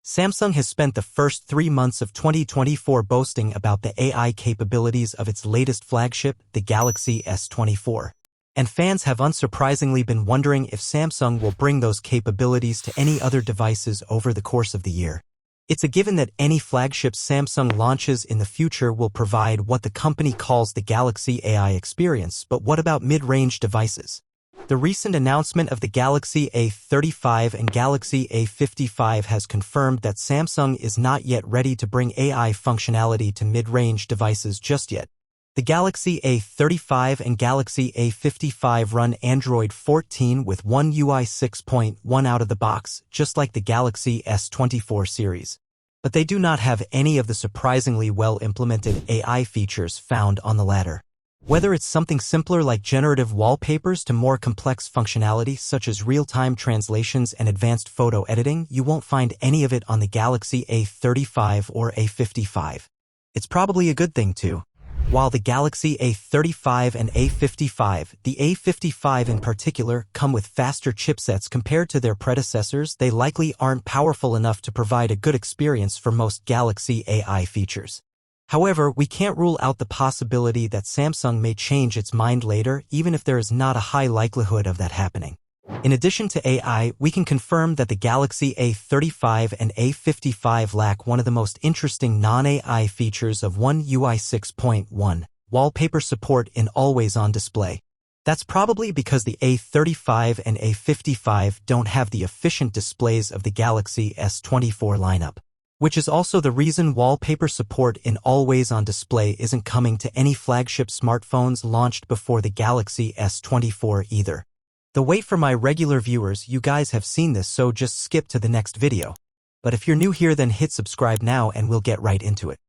Samsung has spent the first 3 months of 2024 boasting about the AI capabilities of its latest flagship, the Galaxy S24. And fans have unsurprisingly been wondering if Samsung will bring those capabilities to any other devices over the course of the year. It's a given that any flagship Samsung launches in the future will provide what the company calls the Galaxy AI experience, but what about mid-range devices? The recent announcement of the Galaxy A35 and Galaxy A55 has confirmed that Samsung is not yet ready to bring AI functionality to mid-range devices just yet. The Galaxy A35 and Galaxy A55 run Android 14 with One UI 6.1 out of the box, just like the Galaxy S24 series. But they do not have any of the surprisingly well-implemented AI features found on the latter. Whether it's something simpler like generative wallpapers to more complex functionality such as real-time translations and advanced photo editing, you won't find any of it on the Galaxy A35 or A55. It's probably a good thing too. While the Galaxy A35 and A55, the A55 in particular, come with faster chipsets compared to their predecessors, they likely aren't powerful enough to provide a good experience for most Galaxy AI features. However, we can't rule out the possibility that Samsung may change its mind later, even if there is not a high likelihood of that happening. In addition to AI, we can confirm that the Galaxy A35 and A55 lack one of the most interesting non-AI features of One UI 6.1, wallpaper support in always-on display. That's probably because the A35 and A55 don't have the efficient displays of the Galaxy S24 lineup, which is also the reason wallpaper support in always-on display isn't coming to any flagship smartphones launched before the Galaxy S24 either. The wait for my regular viewers, you guys have seen this, so just skip to the next video. But if you're new here, then hit subscribe now and we'll get right into it.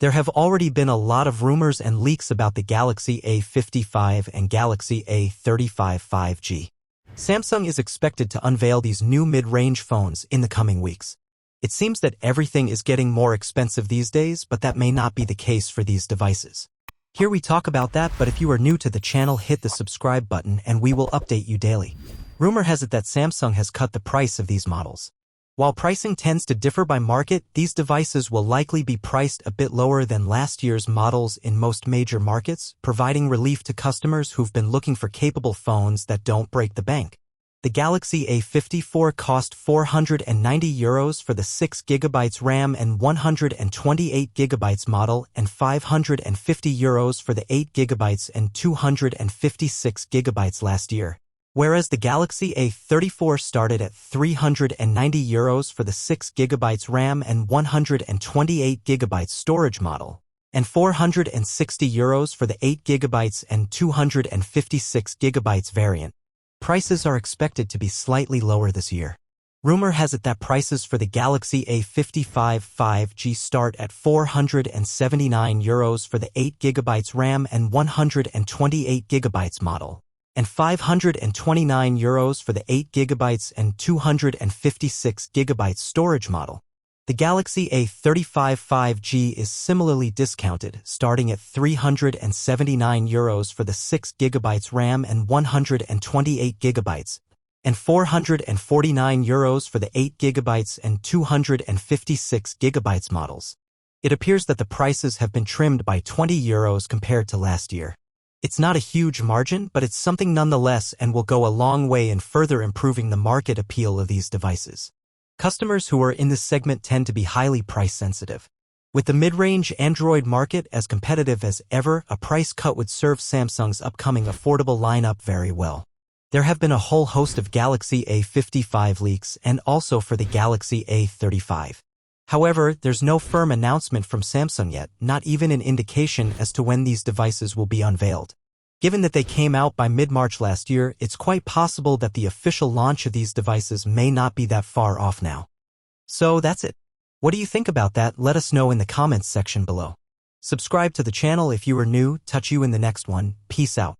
There have already been a lot of rumors and leaks about the Galaxy A55 and Galaxy A35 5G. Samsung is expected to unveil these new mid-range phones in the coming weeks. It seems that everything is getting more expensive these days, but that may not be the case for these devices. Here we talk about that, but if you are new to the channel, hit the subscribe button and we will update you daily. Rumor has it that Samsung has cut the price of these models. While pricing tends to differ by market, these devices will likely be priced a bit lower than last year's models in most major markets, providing relief to customers who've been looking for capable phones that don't break the bank. The Galaxy A54 cost €490 for the 6GB RAM and 128GB model and €550 for the 8GB and 256GB last year, whereas the Galaxy A34 started at €390 for the 6GB RAM and 128GB storage model, and €460 for the 8GB and 256GB variant. Prices are expected to be slightly lower this year. Rumor has it that prices for the Galaxy A55 5G start at €479 for the 8GB RAM and 128GB model, and €529 for the 8GB and 256GB storage model. The Galaxy A35 5G is similarly discounted, starting at €379 for the 6GB RAM and 128GB, and €449 for the 8GB and 256GB models. It appears that the prices have been trimmed by €20 compared to last year. It's not a huge margin, but it's something nonetheless and will go a long way in further improving the market appeal of these devices. Customers who are in this segment tend to be highly price-sensitive. With the mid-range Android market as competitive as ever, a price cut would serve Samsung's upcoming affordable lineup very well. There have been a whole host of Galaxy A55 leaks and also for the Galaxy A35. However, there's no firm announcement from Samsung yet, not even an indication as to when these devices will be unveiled. Given that they came out by mid-March last year, it's quite possible that the official launch of these devices may not be that far off now. So that's it. What do you think about that? Let us know in the comments section below. Subscribe to the channel if you are new. Touch you in the next one. Peace out.